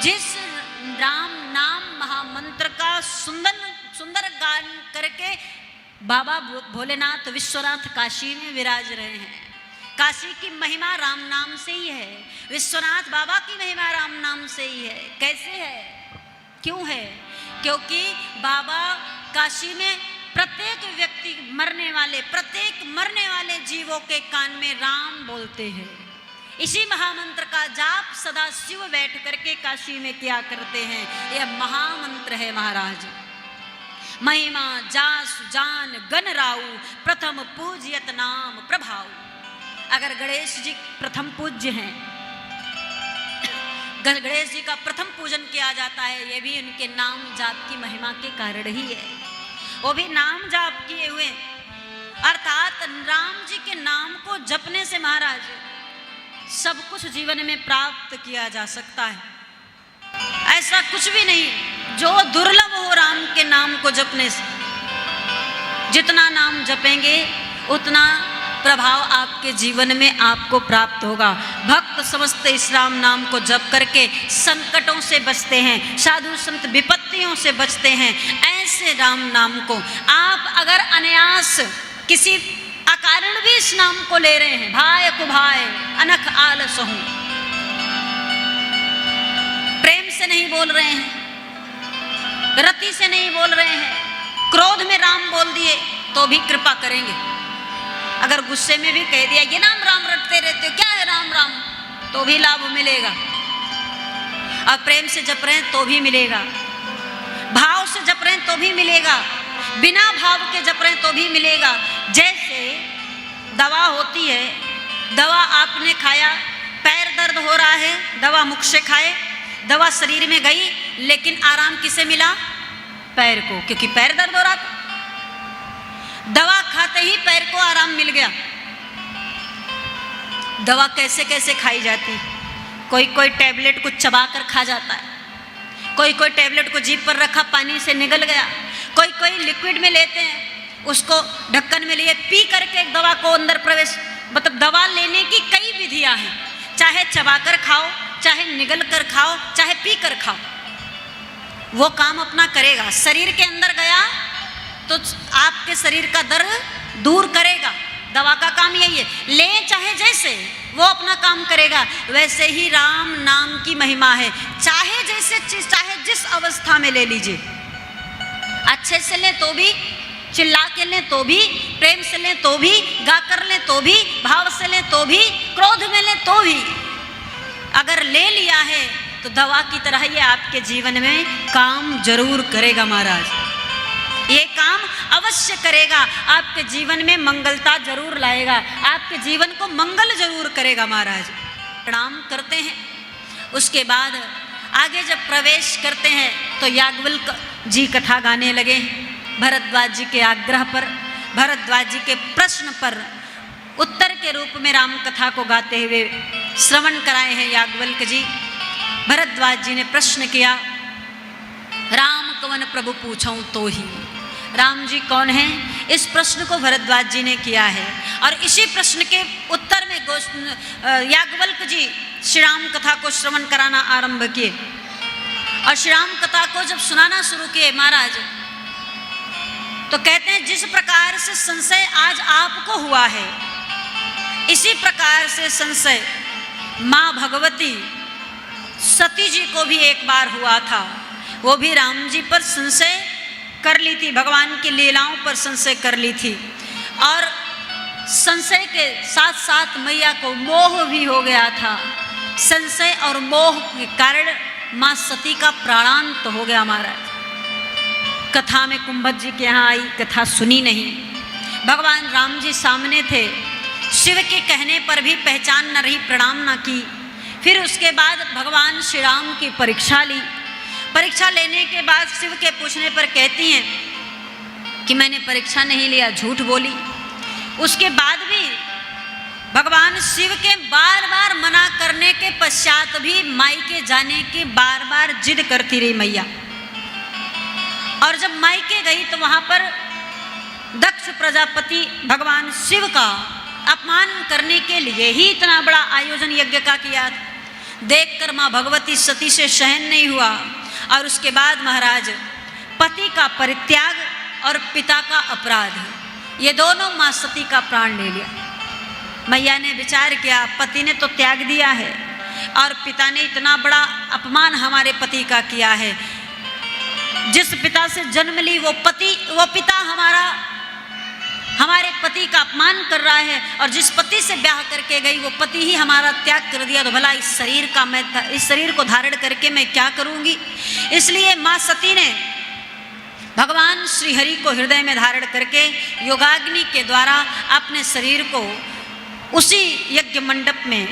जिस राम नाम महामंत्र का सुंदर गान करके बाबा भोलेनाथ विश्वनाथ काशी में विराज रहे हैं। काशी की महिमा राम नाम से ही है, विश्वनाथ बाबा की महिमा राम नाम से ही है। कैसे है, क्यों है? क्योंकि बाबा काशी में प्रत्येक व्यक्ति प्रत्येक मरने वाले जीवों के कान में राम बोलते हैं। इसी महामंत्र का जाप सदा शिव बैठ करके काशी में किया करते हैं। यह महामंत्र है महाराज। महिमा जासु जान गण राउ, प्रथम पूज्यत नाम प्रभाव। अगर गणेश जी प्रथम पूज्य हैं, गणेश जी का प्रथम पूजन किया जाता है, ये भी उनके नाम जाप की महिमा के कारण ही है। वो भी नाम जाप किए हुए, अर्थात राम जी के नाम को जपने से महाराज सब कुछ जीवन में प्राप्त किया जा सकता है। ऐसा कुछ भी नहीं जो दुर्लभ हो राम के नाम को जपने से। जितना नाम जपेंगे उतना प्रभाव आपके जीवन में आपको प्राप्त होगा। भक्त समस्त इस राम नाम को जप करके संकटों से बचते हैं, साधु संत विपत्तियों से बचते हैं। ऐसे राम नाम को आप अगर अनायास किसी अकारण भी इस नाम को ले रहे हैं, भाय कुभाय अनख आलस हूं, प्रेम से नहीं बोल रहे हैं, रति से नहीं बोल रहे हैं, क्रोध में राम बोल दिए तो भी कृपा करेंगे। अगर गुस्से में भी कह दिया ये नाम राम रटते रहते हो, क्या है राम राम, तो भी लाभ मिलेगा। और प्रेम से जप रहे हैं तो भी मिलेगा, भाव से जप रहे हैं तो भी मिलेगा, बिना भाव के जप रहे हैं तो भी मिलेगा। जैसे दवा होती है, दवा आपने खाया, पैर दर्द हो रहा है, दवा मुख से खाए, दवा शरीर में गई, लेकिन आराम किसे मिला? पैर को, क्योंकि पैर दर्द हो रहा था। दवा खाते ही पैर को आराम मिल गया। दवा कैसे कैसे खाई जाती? कोई कोई टैबलेट को चबाकर खा जाता है, कोई कोई टैबलेट को जीभ पर रखा, पानी से निगल गया, कोई कोई लिक्विड में लेते हैं, उसको ढक्कन में लिए पी करके दवा को अंदर प्रवेश। मतलब दवा लेने की कई विधियां हैं, चाहे चबाकर खाओ, चाहे निगल कर खाओ, चाहे पी कर खाओ, वो काम अपना करेगा। शरीर के अंदर गया तो आपके शरीर का दर्द दूर करेगा। दवा का काम यही है, ले चाहे जैसे, वो अपना काम करेगा। वैसे ही राम नाम की महिमा है, चाहे जैसे चीज, चाहे जिस अवस्था में ले लीजिए, अच्छे से लें तो भी, चिल्ला के लें तो भी, प्रेम से लें तो भी, गा कर लें तो भी, भाव से लें तो भी, क्रोध में लें तो भी, अगर ले लिया है तो दवा की तरह ये आपके जीवन में काम जरूर करेगा महाराज। ये काम अवश्य करेगा, आपके जीवन में मंगलता जरूर लाएगा, आपके जीवन को मंगल जरूर करेगा महाराज। प्रणाम करते हैं, उसके बाद आगे जब प्रवेश करते हैं तो याज्ञवल्क्य जी कथा गाने लगे। भरद्वाज जी के आग्रह पर, भरद्वाज जी के प्रश्न पर उत्तर के रूप में राम कथा को गाते हुए श्रवण कराए हैं याज्ञवल्क्य जी। भरद्वाज जी ने प्रश्न किया, राम कवन प्रभु पूछऊं तो ही, राम जी कौन हैं? इस प्रश्न को भरद्वाज जी ने किया है। और इसी प्रश्न के उत्तर में याज्ञवल्क्य जी श्री राम कथा को श्रवण कराना आरंभ किए। और श्री राम कथा को जब सुनाना शुरू किए महाराज, तो कहते हैं जिस प्रकार से संशय आज आपको हुआ है, इसी प्रकार से संशय माँ भगवती सती जी को भी एक बार हुआ था। वो भी राम जी पर संशय कर ली थी, भगवान की लीलाओं पर संशय कर ली थी। और संशय के साथ साथ मैया को मोह भी हो गया था। संशय और मोह के कारण माँ सती का प्राणांत हो गया महाराज। कथा में कुंभत जी के यहाँ आई, कथा सुनी नहीं। भगवान राम जी सामने थे, शिव के कहने पर भी पहचान न रही, प्रणाम न की। फिर उसके बाद भगवान श्री राम की परीक्षा ली। परीक्षा लेने के बाद शिव के पूछने पर कहती हैं कि मैंने परीक्षा नहीं लिया, झूठ बोली। उसके बाद भी भगवान शिव के बार बार मना करने के पश्चात भी मायके जाने की बार बार जिद करती रही मैया। और जब मायके गई तो वहां पर दक्ष प्रजापति भगवान शिव का अपमान करने के लिए ही इतना बड़ा आयोजन यज्ञ का किया। देखकर माँ भगवती सती से सहन नहीं हुआ और उसके बाद महाराज पति का परित्याग और पिता का अपराध, ये दोनों माँ सती का प्राण ले लिया। मैया ने विचार किया, पति ने तो त्याग दिया है और पिता ने इतना बड़ा अपमान हमारे पति का किया है। जिस पिता से जन्म ली वो पिता हमारे पति का अपमान कर रहा है, और जिस पति से ब्याह करके गई वो पति ही हमारा त्याग कर दिया, तो भला इस शरीर को धारण करके मैं क्या करूंगी। इसलिए माँ सती ने भगवान श्री हरि को हृदय में धारण करके योगाग्नि के द्वारा अपने शरीर को उसी यज्ञ मंडप में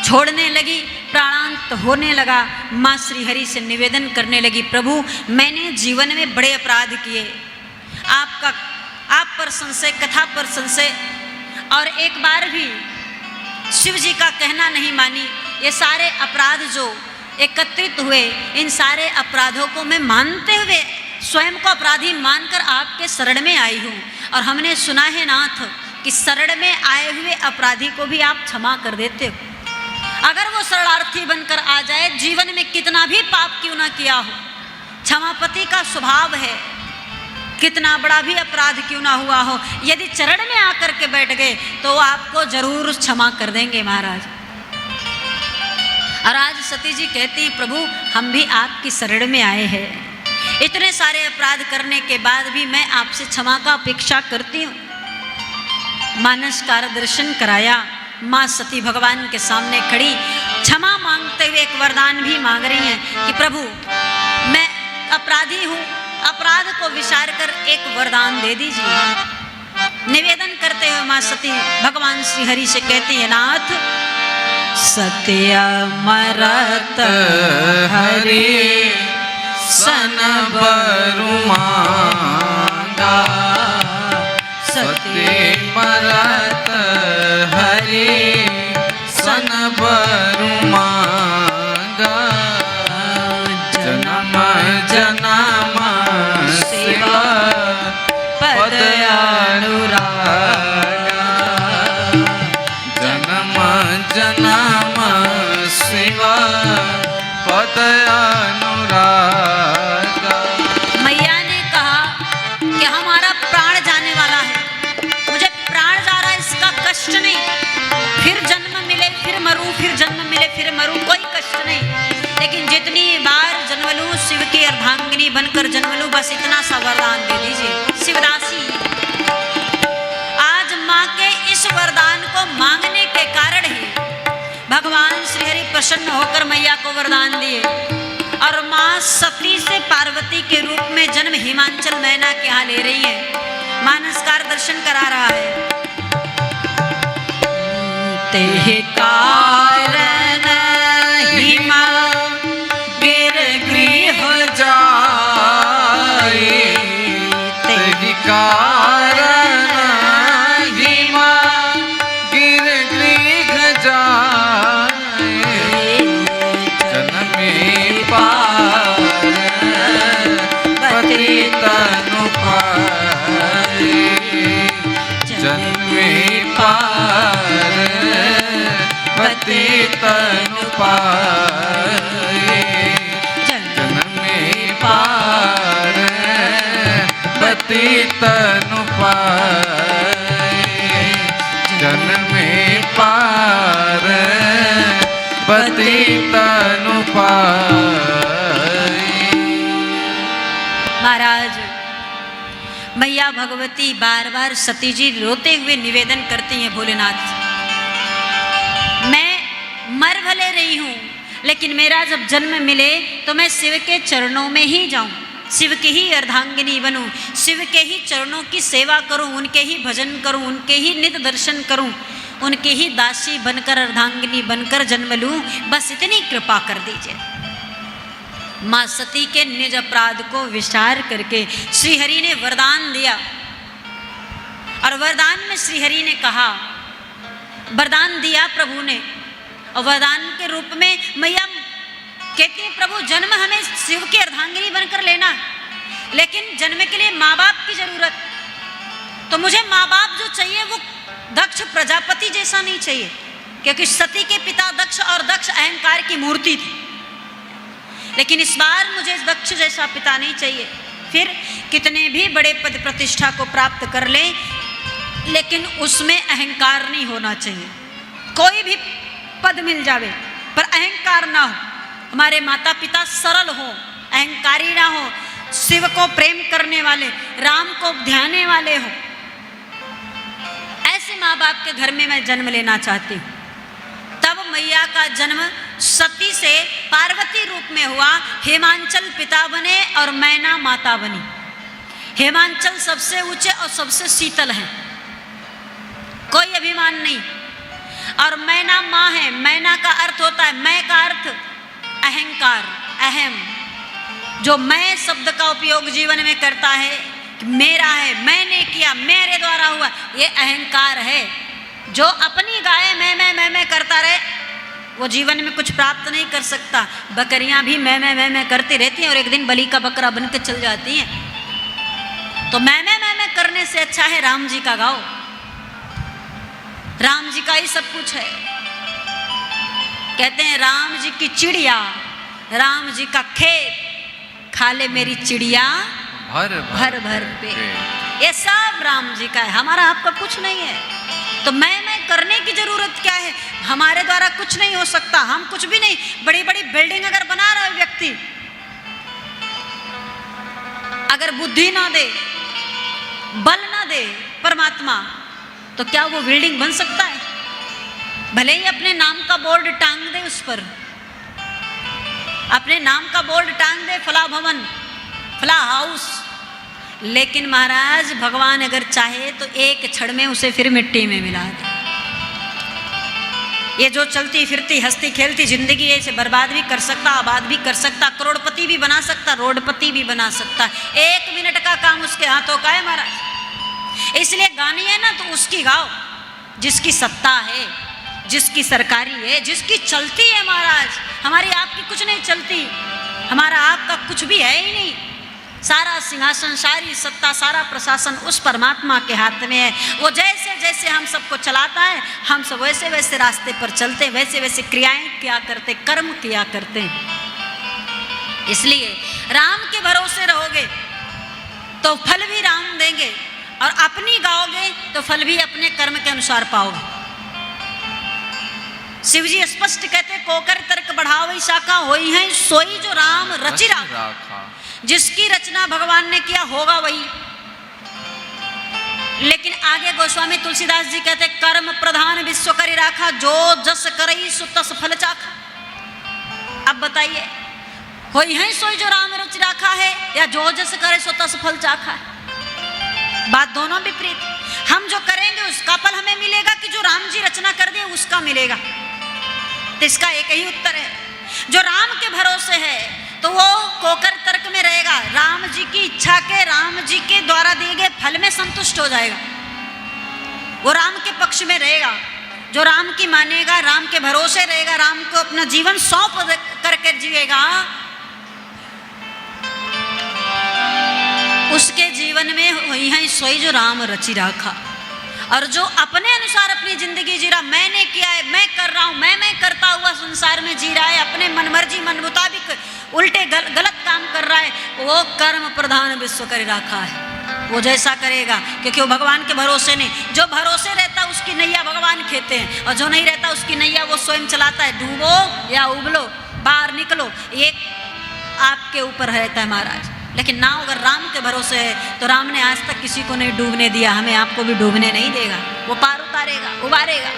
छोड़ने लगी, प्राणांत होने लगा। माँ श्री हरि से निवेदन करने लगी, प्रभु मैंने जीवन में बड़े अपराध किए, आप पर संशय, कथा पर संशय, और एक बार भी शिव जी का कहना नहीं मानी। ये सारे अपराध जो एकत्रित हुए, इन सारे अपराधों को मैं मानते हुए स्वयं को अपराधी मानकर आपके शरण में आई हूँ। और हमने सुना है नाथ कि शरण में आए हुए अपराधी को भी आप क्षमा कर देते हो। अगर वो शरणार्थी बनकर आ जाए, जीवन में कितना भी पाप क्यों ना किया हो, क्षमापति का स्वभाव है, कितना बड़ा भी अपराध क्यों ना हुआ हो, यदि चरण में आकर के बैठ गए तो आपको जरूर क्षमा कर देंगे महाराज। और आज सती जी कहती, प्रभु हम भी आपकी शरण में आए हैं, इतने सारे अपराध करने के बाद भी मैं आपसे क्षमा का अपेक्षा करती हूँ। मानसकार दर्शन कराया, माँ सती भगवान के सामने खड़ी क्षमा मांगते हुए एक वरदान भी मांग रही हैं कि प्रभु मैं अपराधी हूँ, अपराध को विचार कर एक वरदान दे दीजिए। निवेदन करते हुए माँ सती भगवान श्री हरि से कहती है, नाथ सत्य मरत हरि सन बरु मांगा, सत्य मरत हरि सन बरु मांगा, जन्म जन्म सेवा पद अनुरागा, जन्म जन्म सेवा पद अनुरागा। मैया ने कहा कि हमारा प्राण जाने वाला है, मुझे प्राण जा रहा है, इसका कष्ट नहीं, फिर जन्म मिले फिर मरूं, फिर जन्म मिले फिर मरूं, कोई कष्ट नहीं, लेकिन जितनी बार जन्म लूं शिव की अर्धांगिनी बनकर जन्म लूं, बस इतना सा वरदान दे दीजिए। शिवदासी आज माँ के इस वरदान को मांगने के कारण ही भगवान श्री हरि प्रसन्न होकर मैया को वरदान दिए, और माँ सती से पार्वती के रूप में जन्म हिमांचल मैना के यहाँ ले रही है। मानसकार दर्शन करा रहा है, तेहि कारण हिमा गिर गृह जाए, तेहि कारण हिमा गिर गृह जाए, जन्मे पार पति तनु पाए, जन्मे पार पति तनु पाए, जन्मे पार पति तनु पाए, जन्मे पार पति तनु पाए। महाराज मैया भगवती बार बार सती जी रोते हुए निवेदन करती हैं, भोलेनाथ मैं मर भले रही हूँ, लेकिन मेरा जब जन्म मिले तो मैं शिव के चरणों में ही जाऊं, शिव की ही अर्धांगिनी बनूं, शिव के ही चरणों की सेवा करूं, उनके ही भजन करूं, उनके ही नित दर्शन करूं, उनकी ही दासी बनकर अर्धांगिनी बनकर जन्म लूं, बस इतनी कृपा कर दीजिए। माँ सती के निज अपराध को विचार करके श्रीहरि ने वरदान दिया, और वरदान में श्रीहरि ने कहा, वरदान दिया प्रभु ने, और वरदान के रूप में मैया कहती है, प्रभु जन्म हमें शिव की अर्धांगिनी बनकर लेना, लेकिन जन्म के लिए माँ बाप की जरूरत, तो मुझे माँ बाप जो चाहिए वो दक्ष प्रजापति जैसा नहीं चाहिए, क्योंकि सती के पिता दक्ष और दक्ष अहंकार की मूर्ति थी। लेकिन इस बार मुझे दक्ष जैसा पिता नहीं चाहिए। फिर कितने भी बड़े पद प्रतिष्ठा को प्राप्त कर ले, लेकिन उसमें अहंकार नहीं होना चाहिए। कोई भी पद मिल जावे पर अहंकार ना हो। हमारे माता पिता सरल हो, अहंकारी ना हो, शिव को प्रेम करने वाले, राम को ध्याने वाले हो। ऐसे माँ बाप के घर में मैं जन्म लेना चाहती हूँ। तब मैया का जन्म सती से पार्वती रूप में हुआ। हेमांचल पिता बने और मैना माता बनी। हेमांचल सबसे ऊंचे और सबसे शीतल है, कोई अभिमान नहीं। और मैना माँ है। मैना का अर्थ होता है, मैं का अर्थ अहंकार, अहम। जो मैं शब्द का उपयोग जीवन में करता है, मेरा है, मैंने किया, मेरे द्वारा हुआ, ये अहंकार है। जो अपनी गाय मैं करता रहे, वो जीवन में कुछ प्राप्त नहीं कर सकता। बकरियां भी मैं करती रहती हैं और एक दिन बलि का बकरा बन के चल जाती हैं। तो मैं करने से अच्छा है राम जी का गाओ। राम जी का ही सब कुछ है। कहते हैं राम जी की चिड़िया, राम जी का खेत, खा ले मेरी चिड़िया भर भर पे। ये सब राम जी का है, हमारा आपका कुछ नहीं है। तो मैं करने की जरूरत क्या है? हमारे द्वारा कुछ नहीं हो सकता, हम कुछ भी नहीं। बड़ी बड़ी बिल्डिंग अगर बना रहा है व्यक्ति, अगर बुद्धि ना दे, बल ना दे परमात्मा, तो क्या वो बिल्डिंग बन सकता है? भले ही अपने नाम का बोर्ड टांग दे उस पर, अपने नाम का बोर्ड टांग दे, फला भवन, फला हाउस, लेकिन महाराज भगवान अगर चाहे तो एक क्षण में उसे फिर मिट्टी में मिला दे। ये जो चलती फिरती हंसती खेलती जिंदगी है, इसे बर्बाद भी कर सकता, आबाद भी कर सकता, करोड़पति भी बना सकता, रोडपति भी बना सकता। 1 मिनट का काम उसके हाथों का है महाराज। इसलिए गानी है ना तो उसकी गाओ जिसकी सत्ता है, जिसकी सरकारी है, जिसकी चलती है महाराज। हमारी आपकी कुछ नहीं चलती, हमारा आपका कुछ भी है ही नहीं। सारा सिंहासन, सारी सत्ता, सारा प्रशासन उस परमात्मा के हाथ में है। वो जैसे जैसे हम सबको चलाता है, हम सब वैसे वैसे रास्ते पर चलते, वैसे वैसे क्रियाएं किया करते, कर्म किया करते। इसलिए राम के भरोसे रहोगे तो फल भी राम देंगे, और अपनी गाओगे तो फल भी अपने कर्म के अनुसार पाओगे। शिव जी स्पष्ट कहते, कोकर तर्क बढ़ावई शाखा होई है सोई जो राम रचि राखा। जिसकी रचना भगवान ने किया होगा वही। लेकिन आगे गोस्वामी तुलसीदास जी कहते, कर्म प्रधान विश्व करि राखा, जो जस करई सो तस फल चाखा। अब बताइए, होई है सोई जो राम रच राखा है, या जो जस करे सो तस फल चाखा है? बात दोनों विपरीत। हम जो करेंगे उसका फल हमें मिलेगा, कि जो राम जी रचना कर दिए उसका मिलेगा? तो इसका एक ही उत्तर है, जो राम के भरोसे है तो वो कोकर तर्क में रहेगा, राम जी की इच्छा के, राम जी के द्वारा दिए गए फल में संतुष्ट हो जाएगा, वो राम के पक्ष में रहेगा। जो राम की मानेगा, राम के भरोसे रहेगा, राम को अपना जीवन सौंप करके जिएगा, उसके जीवन में वही है सोई जो राम रचि राखा। और जो अपने अनुसार अपनी जिंदगी जी रहा, मैंने किया है, मैं कर रहा हूं, मैं करता हुआ संसार में जी रहा है, अपने मन मर्जी मन मुताबिक उल्टे गलत काम कर रहा है, वो कर्म प्रधान विश्व करि राखा है। वो जैसा करेगा, क्योंकि वो भगवान के भरोसे नहीं। जो भरोसे रहता उसकी नैया भगवान खेते हैं, और जो नहीं रहता उसकी नैया वो स्वयं चलाता है। डूबो या उबलो, बाहर निकलो, ये आपके ऊपर रहता है महाराज। लेकिन ना अगर राम के भरोसे है तो राम ने आज तक किसी को नहीं डूबने दिया, हमें आपको भी डूबने नहीं देगा। वो पार उतारेगा, उबारेगा।